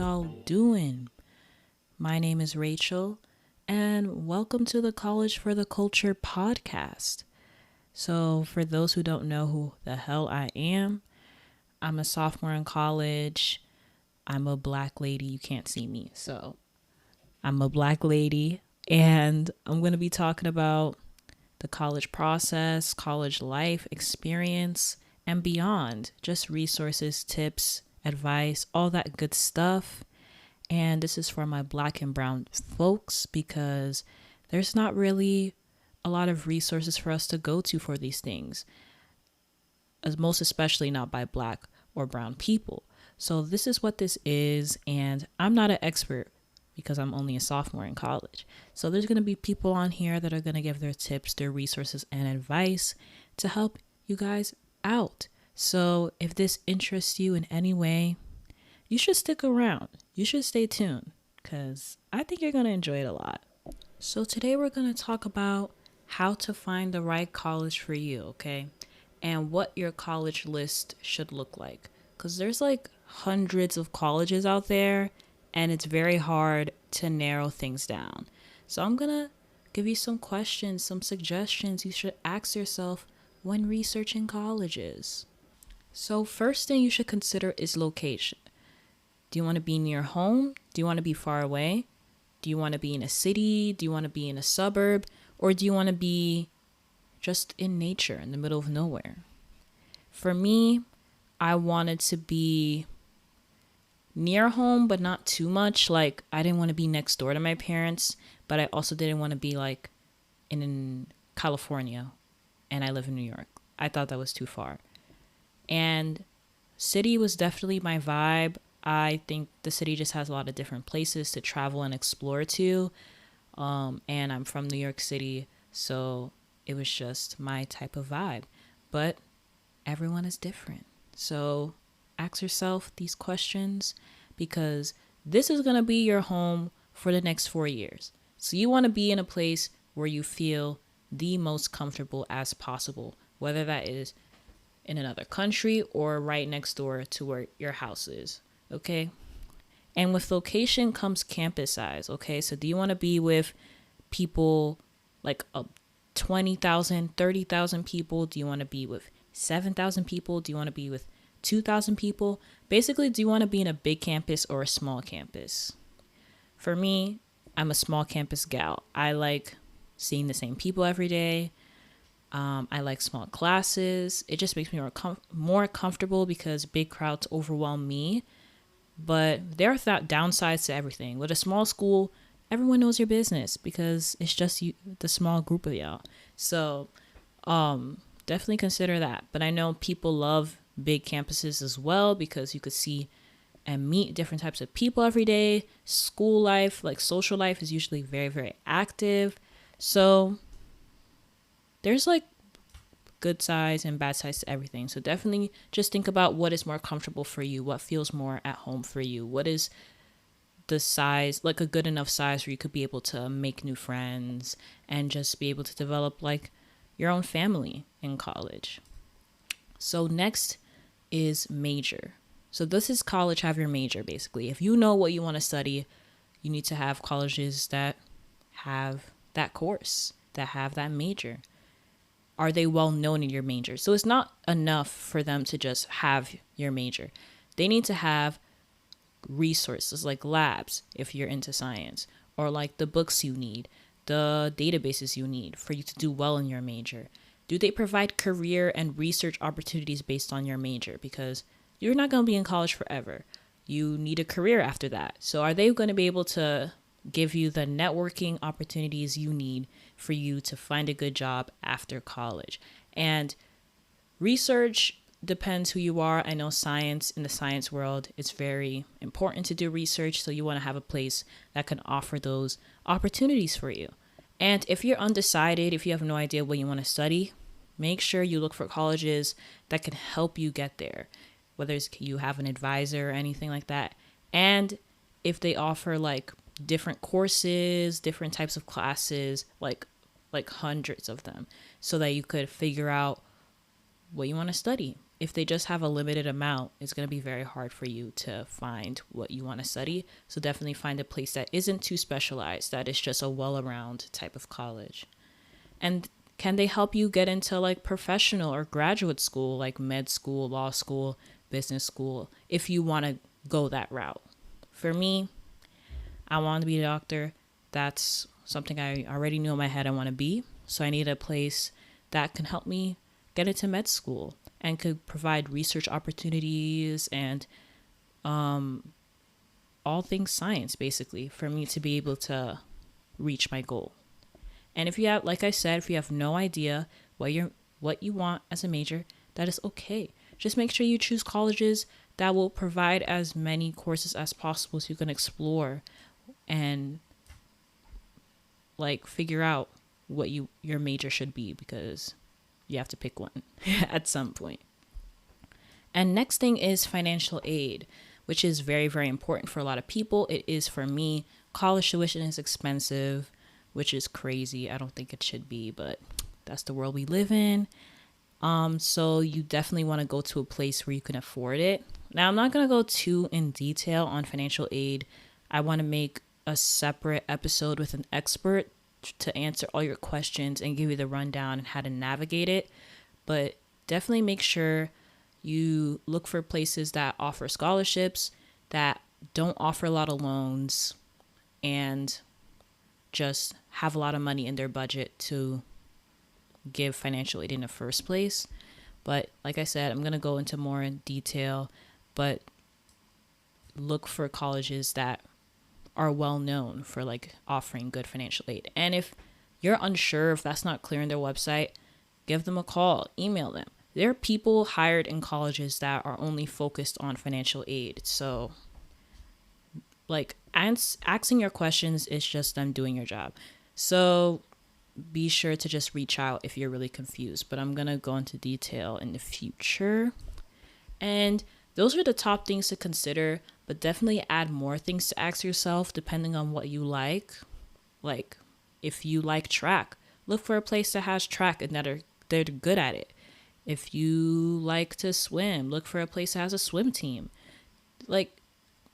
y'all doing? My name is Rachel, and welcome to the College for the Culture podcast. So, for those who don't know who the hell I am, I'm a sophomore in college. I'm a black lady. You can't see me. So, I'm a black lady, and I'm going to be talking about the college process, college life experience, and beyond. Just resources, tips, advice, all that good stuff. And this is for my black and brown folks because there's not really a lot of resources for us to go to for these things, as most especially not by black or brown people. So this is what this is, and I'm not an expert because I'm only a sophomore in college. So there's going to be people on here that are going to give their tips, their resources, and advice to help you guys out. So if this interests you in any way, you should stick around. You should stay tuned because I think you're going to enjoy it a lot. So today we're going to talk about how to find the right college for you, okay? And what your college list should look like. Because there's like hundreds of colleges out there and it's very hard to narrow things down. So I'm going to give you some questions, some suggestions you should ask yourself when researching colleges. So first thing you should consider is location. Do you want to be near home? Do you want to be far away? Do you want to be in a city? Do you want to be in a suburb? Or do you want to be just in nature in the middle of nowhere? For me, I wanted to be near home, but not too much. Like, I didn't want to be next door to my parents, but I also didn't want to be like in California and I live in New York. I thought that was too far. And city was definitely my vibe. I think the city just has a lot of different places to travel and explore to. And I'm from New York City, so it was just my type of vibe. But everyone is different. So ask yourself these questions because this is going to be your home for the next 4 years. So you want to be in a place where you feel the most comfortable as possible, whether that is in another country or right next door to where your house is. Okay. And with location comes campus size. Okay. So do you want to be with people like 20,000, 30,000 people? Do you want to be with 7,000 people? Do you want to be with 2,000 people? Basically, do you want to be in a big campus or a small campus? For me, I'm a small campus gal. I like seeing the same people every day. I like small classes. It just makes me more comfortable because big crowds overwhelm me. But there are downsides to everything. With a small school, everyone knows your business because it's just you, the small group of y'all. So definitely consider that. But I know people love big campuses as well because you could see and meet different types of people every day. School life, like social life, is usually very, very active. So there's like good size and bad size to everything. So definitely just think about what is more comfortable for you, what feels more at home for you, what is the size, like a good enough size where you could be able to make new friends and just be able to develop like your own family in college. So next is major. So this is college have your major basically. If you know what you want to study, you need to have colleges that have that course, that have that major. Are they well known in your major? So it's not enough for them to just have your major. They need to have resources like labs if you're into science, or like the books you need, the databases you need for you to do well in your major. Do they provide career and research opportunities based on your major? Because you're not going to be in college forever. You need a career after that. So are they going to be able to give you the networking opportunities you need for you to find a good job after college? And research depends who you are. I know science, in the science world, it's very important to do research. So you want to have a place that can offer those opportunities for you. And if you're undecided, if you have no idea what you want to study, make sure you look for colleges that can help you get there, whether it's you have an advisor or anything like that. And if they offer like different courses, different types of classes, like hundreds of them, so that you could figure out what you want to study. if they just have a limited amount, it's going to be very hard for you to find what you want to study. So definitely find a place that isn't too specialized, that is just a well-around type of college. And can they help you get into like professional or graduate school, like med school, law school, business school, if you want to go that route? For me, I want to be a doctor. That's something I already knew in my head I want to be. So I need a place that can help me get into med school and could provide research opportunities and all things science, basically, for me to be able to reach my goal. And if you have, like I said, if you have no idea what you want as a major, that is okay. Just make sure you choose colleges that will provide as many courses as possible so you can explore and like figure out what your major should be, because you have to pick one at some point. And next thing is financial aid, which is very, very important for a lot of people. It is for me. College tuition is expensive, which is crazy. I don't think it should be, but that's the world we live in. So you definitely want to go to a place where you can afford it. Now, I'm not going to go too in detail on financial aid. I want to make a separate episode with an expert to answer all your questions and give you the rundown and how to navigate it. But definitely make sure you look for places that offer scholarships, that don't offer a lot of loans, and just have a lot of money in their budget to give financial aid in the first place. But like I said, I'm going to go into more in detail, but look for colleges that are well known for like offering good financial aid. And if you're unsure, if that's not clear in their website, give them a call, email them. There are people hired in colleges that are only focused on financial aid. So like asking your questions is just them doing your job. So be sure to just reach out if you're really confused, but I'm going to go into detail in the future. And those are the top things to consider, but definitely add more things to ask yourself depending on what you like. Like if you like track, look for a place that has track and they're good at it. If you like to swim, look for a place that has a swim team. Like,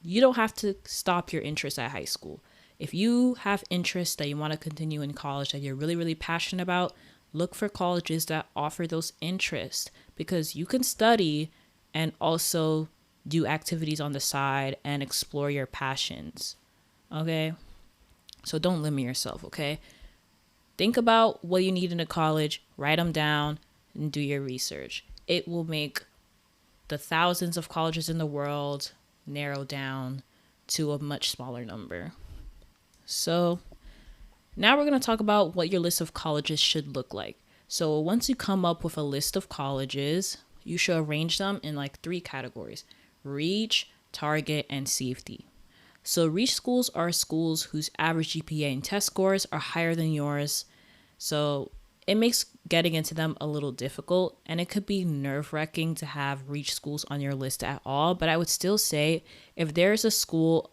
you don't have to stop your interest at high school. If you have interests that you want to continue in college that you're really, really passionate about, look for colleges that offer those interests, because you can study and also do activities on the side and explore your passions. Okay? So don't limit yourself, okay? Think about what you need in a college, write them down, and do your research. It will make the thousands of colleges in the world narrow down to a much smaller number. So now we're going to talk about what your list of colleges should look like. So once you come up with a list of colleges, you should arrange them in like 3 categories: reach, target, and safety. So reach schools are schools whose average GPA and test scores are higher than yours. So it makes getting into them a little difficult, and it could be nerve-wracking to have reach schools on your list at all. But I would still say if there's a school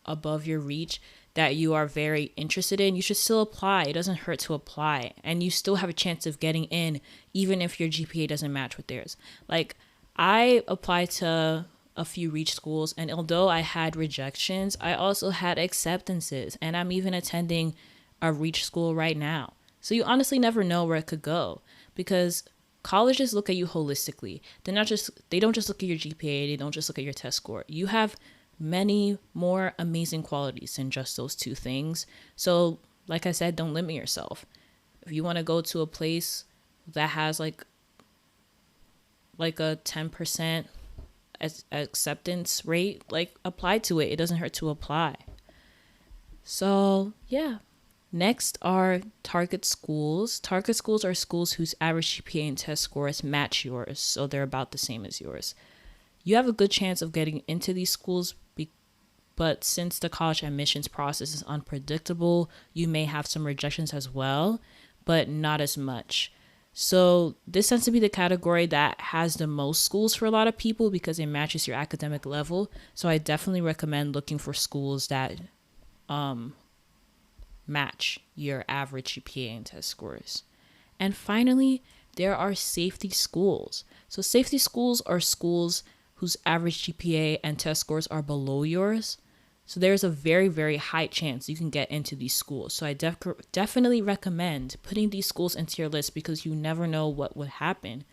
above your reach that you are very interested in, you should still apply. It doesn't hurt to apply, and you still have a chance of getting in even if your GPA doesn't match with theirs. Like, I applied to a few reach schools, and although I had rejections, I also had acceptances, and I'm even attending a reach school right now. So you honestly never know where it could go, because colleges look at you holistically. They don't just look at your GPA, they don't just look at your test score. You have many more amazing qualities than just those 2 things. So like I said, don't limit yourself. If you want to go to a place that has like a 10% acceptance rate, like apply to it. It doesn't hurt to apply. So yeah. Next are target schools. Target schools are schools whose average GPA and test scores match yours, so they're about the same as yours. You have a good chance of getting into these schools, but since the college admissions process is unpredictable, you may have some rejections as well, but not as much. So this tends to be the category that has the most schools for a lot of people because it matches your academic level. So I definitely recommend looking for schools that match your average GPA and test scores. And finally, there are safety schools. So safety schools are schools whose average GPA and test scores are below yours. So there's a very, very high chance you can get into these schools. So I definitely recommend putting these schools into your list because you never know what would happen.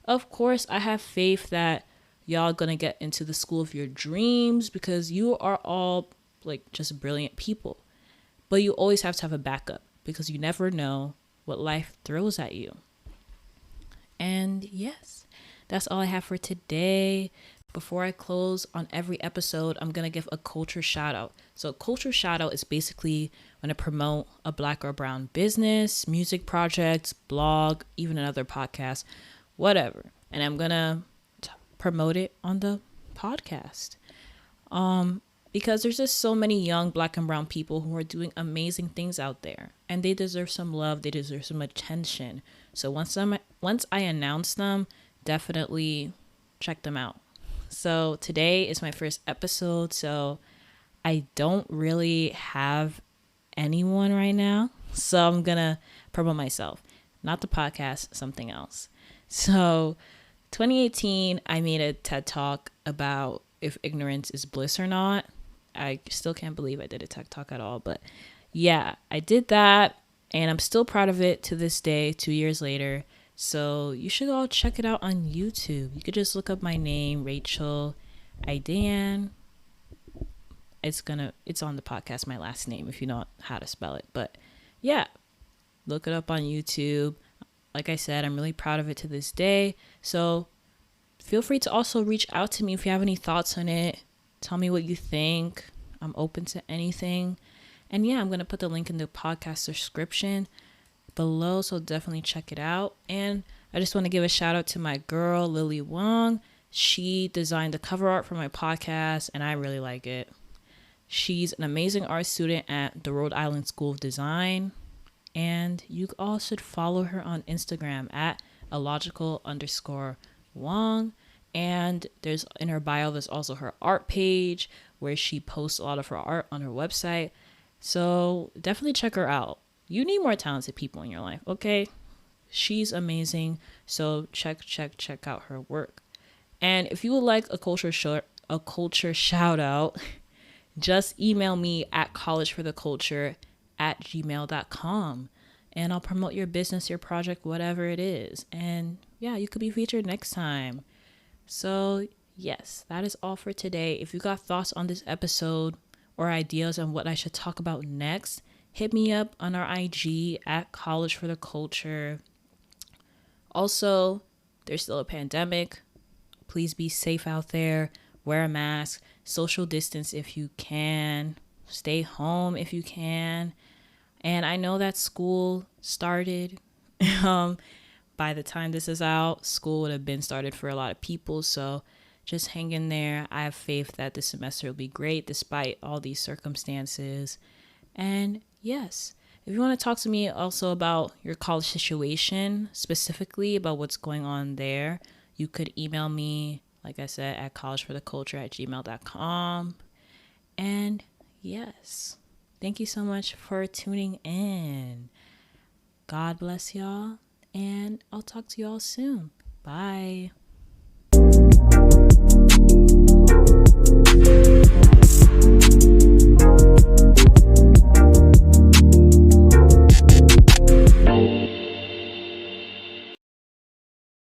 Of course, I have faith that y'all gonna get into the school of your dreams because you are all like just brilliant people. But you always have to have a backup because you never know what life throws at you. And yes, that's all I have for today. Before I close, on every episode, I'm going to give a culture shout out. So, a culture shout out is basically when I promote a Black or brown business, music project, blog, even another podcast, whatever. And I'm going to promote it on the podcast. Because there's just so many young Black and brown people who are doing amazing things out there, and they deserve some love. They deserve some attention. So once I announce them, definitely check them out. So today is my first episode, so I don't really have anyone right now. So I'm gonna promote myself, not the podcast, something else. So 2018, I made a TED Talk about if ignorance is bliss or not. I still can't believe I did a TED Talk at all, but yeah, I did that, and I'm still proud of it to this day, 2 years later. So you should all check it out on YouTube. You could just look up my name, Rachel Aidan. It's on the podcast, my last name, if you know how to spell it. But yeah, look it up on YouTube. Like I said, I'm really proud of it to this day. So feel free to also reach out to me if you have any thoughts on it. Tell me what you think. I'm open to anything. And yeah, I'm going to put the link in the podcast description below, so definitely check it out. And I just want to give a shout out to my girl, Lily Wong. She designed the cover art for my podcast, and I really like it. She's an amazing art student at the Rhode Island School of Design. And you all should follow her on Instagram at illogical_Wong. And there's in her bio, there's also her art page where she posts a lot of her art on her website. So definitely check her out. You need more talented people in your life, okay? She's amazing. So check out her work. And if you would like a culture shout out, just email me at collegefortheculture@gmail.com. And I'll promote your business, your project, whatever it is. And yeah, you could be featured next time. So yes, that is all for today. If you got thoughts on this episode or ideas on what I should talk about next, hit me up on our IG at College for the Culture. Also, there's still a pandemic. Please be safe out there. Wear a mask. Social distance if you can. Stay home if you can. And I know that school started. By the time this is out, school would have been started for a lot of people. So just hang in there. I have faith that this semester will be great despite all these circumstances. And yes, if you want to talk to me also about your college situation, specifically about what's going on there, you could email me, like I said, at collegefortheculture@gmail.com. And yes, thank you so much for tuning in. God bless y'all. And I'll talk to you all soon. Bye.